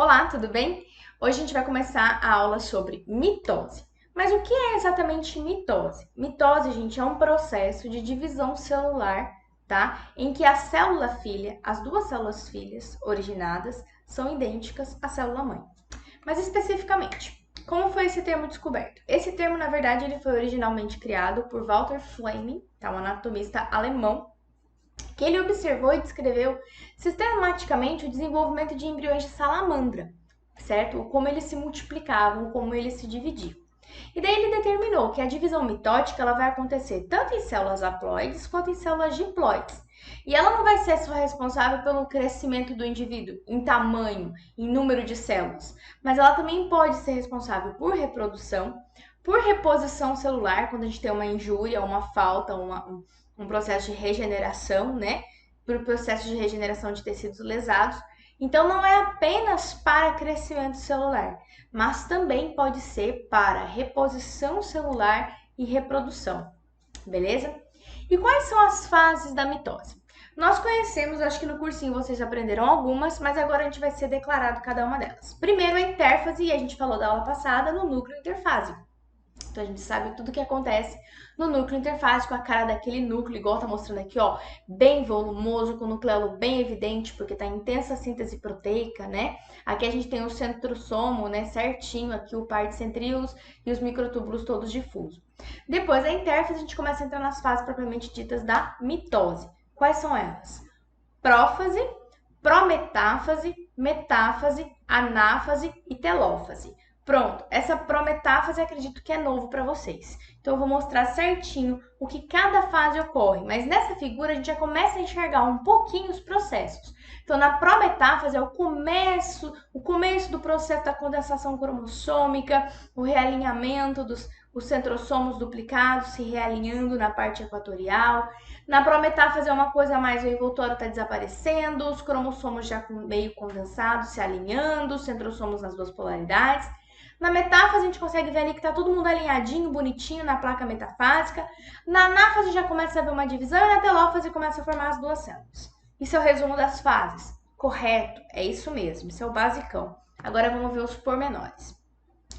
Olá, tudo bem? Hoje a gente vai começar a aula sobre mitose. Mas o que é exatamente mitose? Mitose, gente, é um processo de divisão celular, tá? Em que a célula filha, as duas células filhas originadas, são idênticas à célula mãe. Mas especificamente, como foi esse termo descoberto? Esse termo, na verdade, ele foi originalmente criado por Walter Flemming, tá? Um anatomista alemão, que ele observou e descreveu sistematicamente o desenvolvimento de embriões de salamandra, certo? Como eles se multiplicavam, como eles se dividiam. E daí ele determinou que a divisão mitótica ela vai acontecer tanto em células haploides quanto em células diploides. E ela não vai ser só responsável pelo crescimento do indivíduo em tamanho, em número de células, mas ela também pode ser responsável por reprodução, por reposição celular, quando a gente tem uma injúria, uma falta, um processo de regeneração, né? Por processo de regeneração de tecidos lesados. Então, não é apenas para crescimento celular, mas também pode ser para reposição celular e reprodução, beleza? E quais são as fases da mitose? Nós conhecemos, acho que no cursinho vocês aprenderam algumas, mas agora a gente vai ser declarado cada uma delas. Primeiro, a intérfase, e a gente falou da aula passada, no núcleo interfásico. Então a gente sabe tudo o que acontece no núcleo interfásico, a cara daquele núcleo, igual tá mostrando aqui, ó, bem volumoso, com o nucleolo bem evidente, porque tá em intensa síntese proteica, né? Aqui a gente tem o centrosomo, né, certinho, aqui o par de centríolos e os microtúbulos todos difusos. Depois da intérfase, a gente começa a entrar nas fases propriamente ditas da mitose. Quais são elas? Prófase, prometáfase, metáfase, anáfase e telófase. Pronto, essa prometáfase acredito que é novo para vocês. Então eu vou mostrar certinho o que cada fase ocorre, mas nessa figura a gente já começa a enxergar um pouquinho os processos. Então na prometáfase é o começo do processo da condensação cromossômica, o realinhamento dos os centrossomos duplicados se realinhando na parte equatorial. Na prometáfase é uma coisa mais, o envoltório está desaparecendo, os cromossomos já meio condensados se alinhando, os centrossomos nas duas polaridades. Na metáfase, a gente consegue ver ali que está todo mundo alinhadinho, bonitinho na placa metafásica. Na anáfase já começa a haver uma divisão e na telófase começa a formar as duas células. Isso é o resumo das fases. Correto, é isso mesmo, isso é o basicão. Agora vamos ver os pormenores.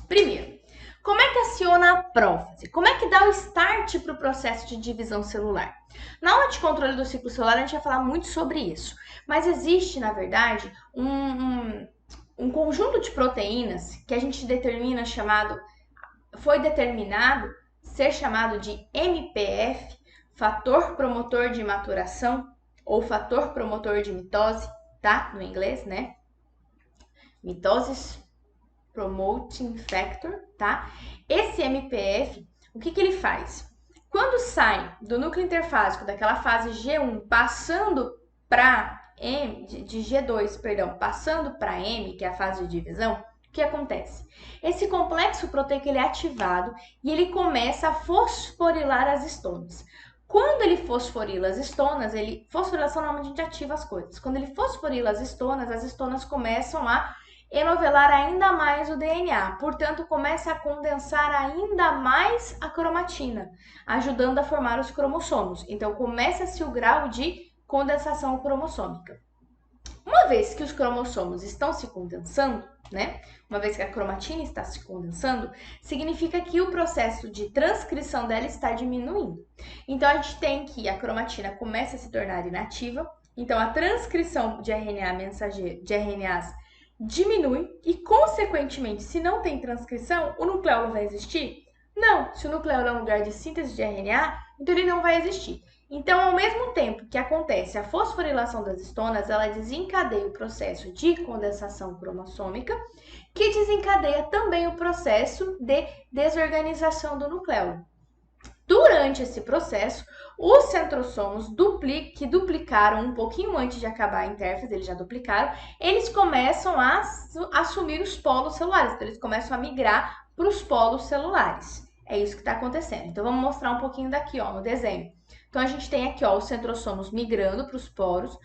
Primeiro, como é que aciona a prófase? Como é que dá o start para o processo de divisão celular? Na aula de controle do ciclo celular, a gente vai falar muito sobre isso. Mas existe, na verdade, um conjunto de proteínas que a gente determina foi determinado ser chamado de MPF, fator promotor de maturação, ou fator promotor de mitose, tá? No inglês, né? Mitosis Promoting Factor, tá? Esse MPF, o que ele faz? Quando sai do núcleo interfásico, daquela fase G1, passando para M, de G2, perdão, passando para M, que é a fase de divisão, o que acontece? Esse complexo proteico ele é ativado e ele começa a fosforilar as estonas. Quando ele fosforila as estonas, fosforilação normalmente ativa as coisas. Quando ele fosforila as estonas começam a enovelar ainda mais o DNA, portanto, começa a condensar ainda mais a cromatina, ajudando a formar os cromossomos. Então, começa-se o grau de condensação cromossômica. Uma vez que os cromossomos estão se condensando, né? Uma vez que a cromatina está se condensando, significa que o processo de transcrição dela está diminuindo. Então, a gente tem que a cromatina começa a se tornar inativa, então a transcrição de RNA mensageiro, de RNAs diminui e, consequentemente, se não tem transcrição, o nucleolo vai existir? Não, se o nucleolo é um lugar de síntese de RNA, então ele não vai existir. Então, ao mesmo tempo que acontece a fosforilação das estonas, ela desencadeia o processo de condensação cromossômica, que desencadeia também o processo de desorganização do nucleolo. Durante esse processo, os centrossomos que duplicaram um pouquinho antes de acabar a intérfase, eles já duplicaram, eles começam a assumir os polos celulares, então eles começam a migrar para os polos celulares. É isso que está acontecendo. Então, vamos mostrar um pouquinho daqui, ó, no desenho. Então, a gente tem aqui, ó, os centrossomos migrando para os poros,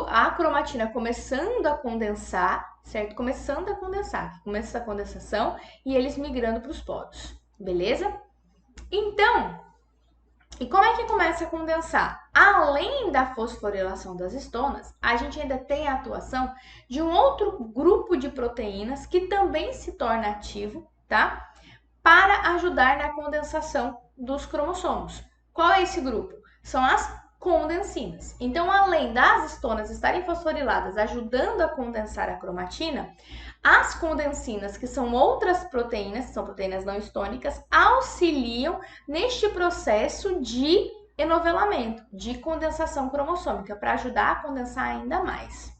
a cromatina começando a condensar, certo? Começando a condensar, começa a condensação e eles migrando para os poros, beleza? Então, E como é que começa a condensar? Além da fosforilação das estonas, a gente ainda tem a atuação de um outro grupo de proteínas que também se torna ativo, tá? Para ajudar na condensação dos cromossomos. Qual é esse grupo? São as condensinas. Então, além das estonas estarem fosforiladas, ajudando a condensar a cromatina, as condensinas, que são outras proteínas, são proteínas não estônicas, auxiliam neste processo de enovelamento, de condensação cromossômica, para ajudar a condensar ainda mais.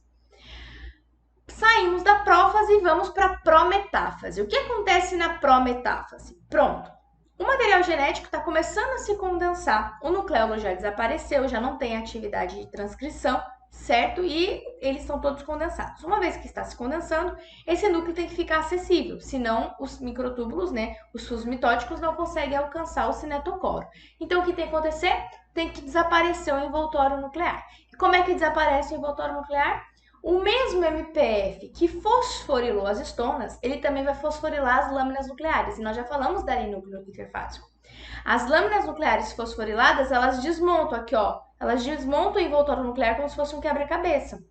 Saímos da prófase e vamos para a prometáfase. O que acontece na prometáfase? Pronto. O material genético está começando a se condensar, o nucleolo já desapareceu, já não tem atividade de transcrição, certo? E eles estão todos condensados. Uma vez que está se condensando, esse núcleo tem que ficar acessível, senão os microtúbulos, né, os fusos mitóticos não conseguem alcançar o cinetocoro. Então, o que tem que acontecer? Tem que desaparecer o envoltório nuclear. E como é que desaparece o envoltório nuclear? O mesmo MPF que fosforilou as estonas, ele também vai fosforilar as lâminas nucleares. E nós já falamos da núcleo interfásico. As lâminas nucleares fosforiladas, elas desmontam aqui, ó. Elas desmontam o envoltório nuclear como se fosse um quebra-cabeça,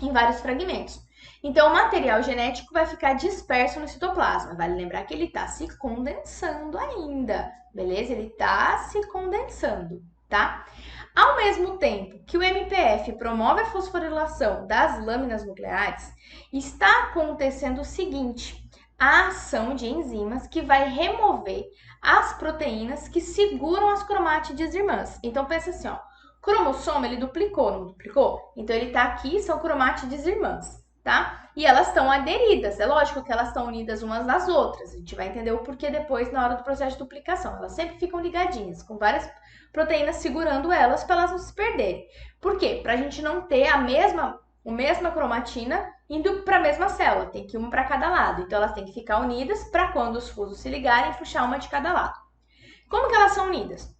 em vários fragmentos. Então, o material genético vai ficar disperso no citoplasma. Vale lembrar que ele está se condensando ainda, beleza? Ele está se condensando, tá? Ao mesmo tempo que o MPF promove a fosforilação das lâminas nucleares, está acontecendo o seguinte: a ação de enzimas que vai remover as proteínas que seguram as cromátides irmãs. Então, pensa assim, ó, cromossomo, ele duplicou, não duplicou? Então, ele tá aqui, são cromátides irmãs, tá? E elas estão aderidas, é lógico que elas estão unidas umas às outras. A gente vai entender o porquê depois na hora do processo de duplicação. Elas sempre ficam ligadinhas, com várias proteínas segurando elas para elas não se perderem. Por quê? Para a gente não ter a mesma cromatina indo para a mesma célula, tem que ir uma para cada lado. Então, elas têm que ficar unidas para quando os fusos se ligarem, puxar uma de cada lado. Como que elas são unidas?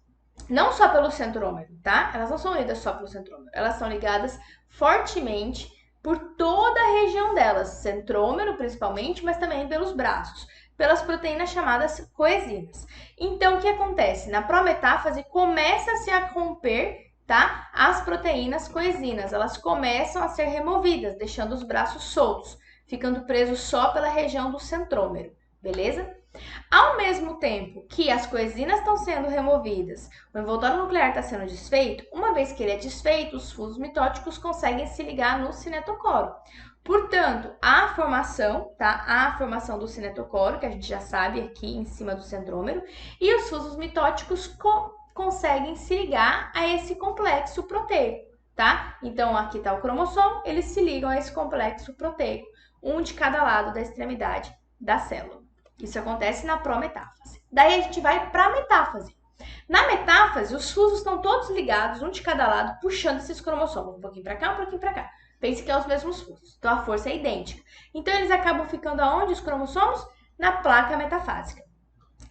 Não só pelo centrômero, tá? Elas não são unidas só pelo centrômero, elas são ligadas fortemente por toda a região delas, centrômero principalmente, mas também pelos braços, pelas proteínas chamadas coezinas. Então, o que acontece? Na prometáfase começa-se a romper, tá? As proteínas coezinas, elas começam a ser removidas, deixando os braços soltos, ficando presos só pela região do centrômero, beleza? Ao mesmo tempo que as coezinas estão sendo removidas, o envoltório nuclear está sendo desfeito, uma vez que ele é desfeito, os fusos mitóticos conseguem se ligar no cinetocoro. Portanto, a formação, tá? A formação do cinetocoro, que a gente já sabe aqui em cima do centrômero, e os fusos mitóticos conseguem se ligar a esse complexo proteico, tá? Então, aqui está o cromossomo, eles se ligam a esse complexo proteico, um de cada lado da extremidade da célula. Isso acontece na prometáfase. Daí a gente vai para a metáfase. Na metáfase, os fusos estão todos ligados, um de cada lado, puxando esses cromossomos, um pouquinho para cá, um pouquinho para cá. Pense que é os mesmos fusos, então a força é idêntica. Então eles acabam ficando aonde os cromossomos? Na placa metafásica.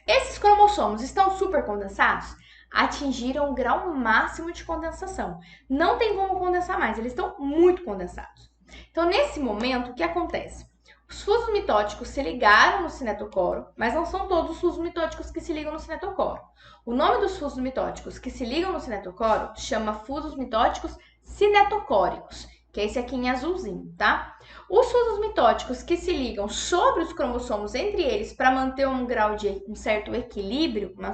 Esses cromossomos estão super condensados? Atingiram o grau máximo de condensação. Não tem como condensar mais, eles estão muito condensados. Então, nesse momento, o que acontece? Os fusos mitóticos se ligaram no cinetocoro, mas não são todos os fusos mitóticos que se ligam no cinetocoro. O nome dos fusos mitóticos que se ligam no cinetocoro chama fusos mitóticos cinetocóricos, que é esse aqui em azulzinho, tá? Os fusos mitóticos que se ligam sobre os cromossomos entre eles para manter um grau de um certo equilíbrio, uma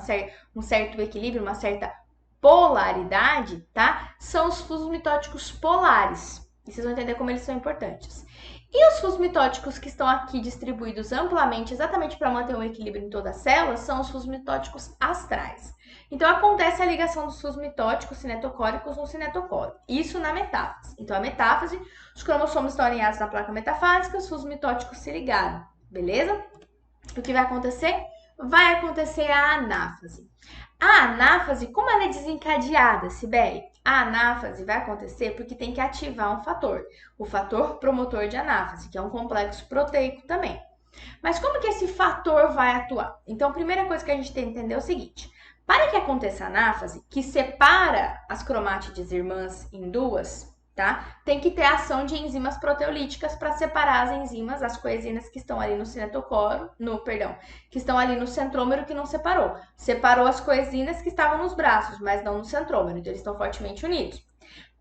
certa polaridade, tá? São os fusos mitóticos polares. E vocês vão entender como eles são importantes. E os fusos mitóticos que estão aqui distribuídos amplamente, exatamente para manter um equilíbrio em toda a célula, são os fusos mitóticos astrais. Então, acontece a ligação dos fusos mitóticos cinetocóricos no cinetocoro. Isso na metáfase. Então, a metáfase, os cromossomos estão alinhados na placa metafásica, os fusos mitóticos se ligaram, beleza? O que vai acontecer? Vai acontecer a anáfase. A anáfase, como ela é desencadeada, Sibeli? A anáfase vai acontecer porque tem que ativar um fator, o fator promotor de anáfase, que é um complexo proteico também. Mas como que esse fator vai atuar? Então, a primeira coisa que a gente tem que entender é o seguinte: para que aconteça a anáfase, que separa as cromátides irmãs em duas, tá? Tem que ter ação de enzimas proteolíticas para separar as enzimas, as coenzinas que estão ali no cinetocoro, que estão ali no centrômero que não separou. Separou as coenzinas que estavam nos braços, mas não no centrômero, então eles estão fortemente unidos.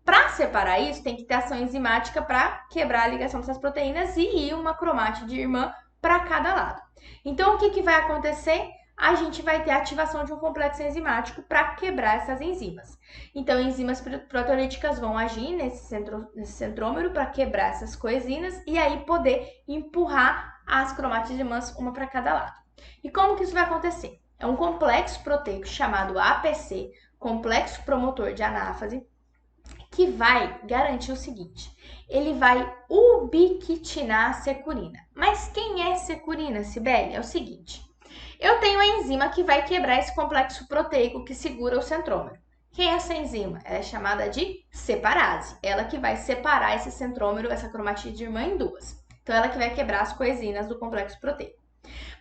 Para separar isso, tem que ter ação enzimática para quebrar a ligação dessas proteínas e ir uma cromátide irmã para cada lado. Então, o que vai acontecer? A gente vai ter a ativação de um complexo enzimático para quebrar essas enzimas. Então, enzimas proteolíticas vão agir nesse centrômero para quebrar essas coenzinas e aí poder empurrar as cromátides irmãs uma para cada lado. E como que isso vai acontecer? É um complexo proteico chamado APC, complexo promotor de anáfase, que vai garantir o seguinte: ele vai ubiquitinar a securina. Mas quem é securina, Cibele? É o seguinte: eu tenho a enzima que vai quebrar esse complexo proteico que segura o centrômero. Quem é essa enzima? Ela é chamada de separase. Ela que vai separar esse centrômero, essa cromatide irmã, em duas. Então, ela que vai quebrar as coenzinas do complexo proteico.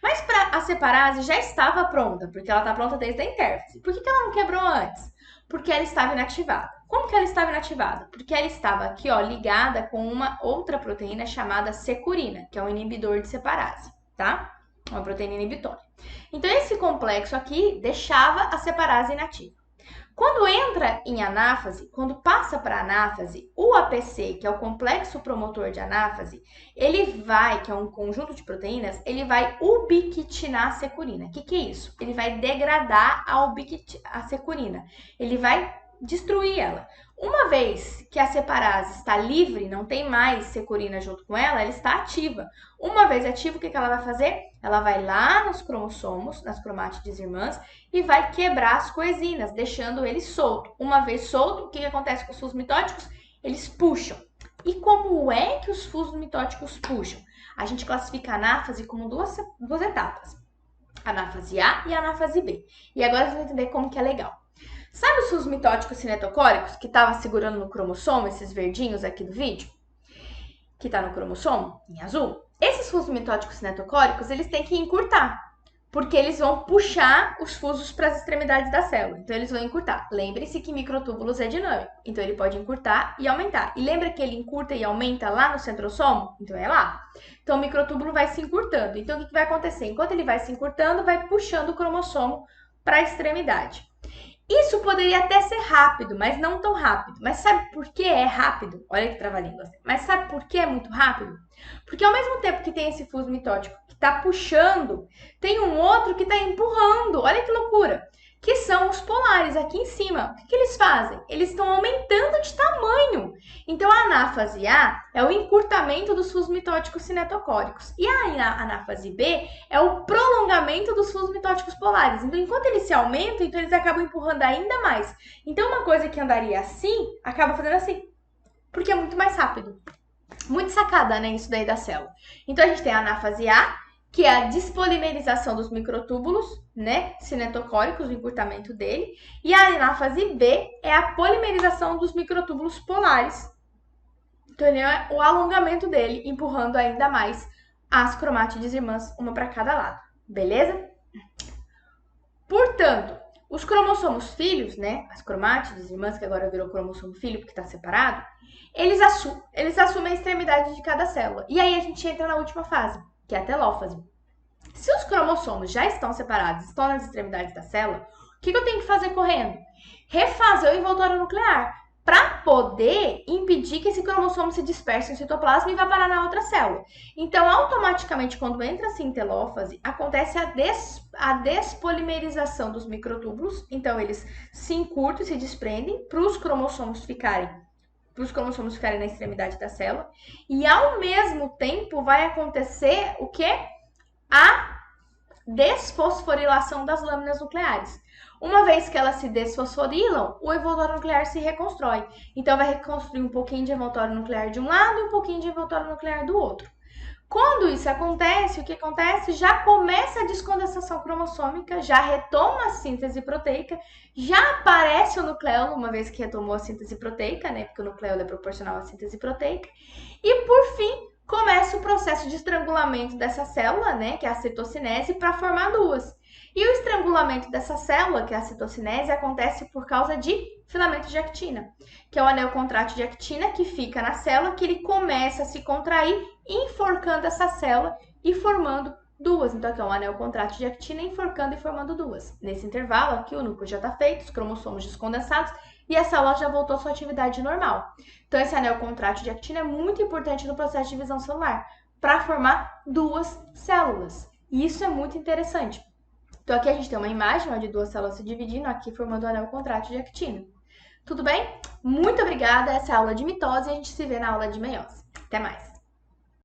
Mas a separase já estava pronta, porque ela está pronta desde a intérfase. Por que ela não quebrou antes? Porque ela estava inativada. Como que ela estava inativada? Porque ela estava aqui, ó, ligada com uma outra proteína chamada securina, que é um inibidor de separase, tá? Uma proteína inibitória. Então, esse complexo aqui deixava a separase inativa. Quando entra em anáfase, quando passa para anáfase, o APC, que é o complexo promotor de anáfase, ele vai, que é um conjunto de proteínas, ele vai ubiquitinar a securina. O que é isso? Ele vai degradar a securina. Ele vai destruir ela. Uma vez que a separase está livre, não tem mais securina junto com ela, ela está ativa. Uma vez ativa, o que ela vai fazer? Ela vai lá nos cromossomos, nas cromátides irmãs, e vai quebrar as coenzinas, deixando ele solto. Uma vez solto, o que acontece com os fusos mitóticos? Eles puxam. E como é que os fusos mitóticos puxam? A gente classifica a anáfase como duas etapas. Anáfase A e anáfase B. E agora vocês vão entender como que é legal. Sabe os fusos mitóticos cinetocóricos que estavam segurando no cromossomo, esses verdinhos aqui do vídeo? Que está no cromossomo, em azul? Esses fusos mitóticos cinetocóricos, eles têm que encurtar, porque eles vão puxar os fusos para as extremidades da célula. Então, eles vão encurtar. Lembre-se que microtúbulos é dinâmico, então ele pode encurtar e aumentar. E lembra que ele encurta e aumenta lá no centrosomo? Então, é lá. Então, o microtúbulo vai se encurtando. Então, o que vai acontecer? Enquanto ele vai se encurtando, vai puxando o cromossomo para a extremidade. Isso poderia até ser rápido, mas não tão rápido. Mas sabe por que é rápido? Olha que trava-língua. Mas sabe por que é muito rápido? Porque ao mesmo tempo que tem esse fuso mitótico que está puxando, tem um outro que está empurrando. Olha que loucura! Que são os polares aqui em cima. O que eles fazem? Eles estão aumentando de tamanho. Então, a anáfase A é o encurtamento dos fusos mitóticos cinetocóricos. E a anáfase B é o prolongamento dos fusos mitóticos polares. Então, enquanto eles se aumentam, então eles acabam empurrando ainda mais. Então, uma coisa que andaria assim, acaba fazendo assim. Porque é muito mais rápido. Muito sacada, né, isso daí da célula. Então, a gente tem a anáfase A, que é a despolimerização dos microtúbulos, né, cinetocóricos, o encurtamento dele. E a anáfase B é a polimerização dos microtúbulos polares. Então, ele é o alongamento dele, empurrando ainda mais as cromátides irmãs, uma para cada lado. Beleza? Portanto, os cromossomos filhos, né, as cromátides irmãs, que agora virou cromossomo filho porque está separado, eles assumem a extremidade de cada célula. E aí a gente entra na última fase, que é a telófase. Se os cromossomos já estão separados, estão nas extremidades da célula, o que eu tenho que fazer correndo? Refazer o envoltório nuclear para poder impedir que esse cromossomo se disperse no citoplasma e vá parar na outra célula. Então, automaticamente, quando entra assim em telófase, acontece a despolimerização dos microtúbulos. Então, eles se encurtam e se desprendem para os cromossomos ficarem na extremidade da célula. E, ao mesmo tempo, vai acontecer o quê? A desfosforilação das lâminas nucleares. Uma vez que elas se desfosforilam, o envoltório nuclear se reconstrói. Então, vai reconstruir um pouquinho de envoltório nuclear de um lado e um pouquinho de envoltório nuclear do outro. Quando isso acontece, o que acontece? Já começa a descondensação cromossômica, já retoma a síntese proteica, já aparece o nucleolo, uma vez que retomou a síntese proteica, né? Porque o nucleolo é proporcional à síntese proteica. E, por fim, começa o processo de estrangulamento dessa célula, né? Que é a citocinese, para formar duas. E o estrangulamento dessa célula, que é a citocinese, acontece por causa de filamento de actina, que é o anel contrátil de actina que fica na célula, que ele começa a se contrair, enforcando essa célula e formando duas. Então, aqui é um anel contrátil de actina enforcando e formando duas. Nesse intervalo, aqui o núcleo já está feito, os cromossomos descondensados e a célula já voltou à sua atividade normal. Então, esse anel contrátil de actina é muito importante no processo de divisão celular para formar duas células. E isso é muito interessante. Então, aqui a gente tem uma imagem de duas células se dividindo, aqui formando o anel contrátil de actina. Tudo bem? Muito obrigada, essa é a aula de mitose e a gente se vê na aula de meiose. Até mais!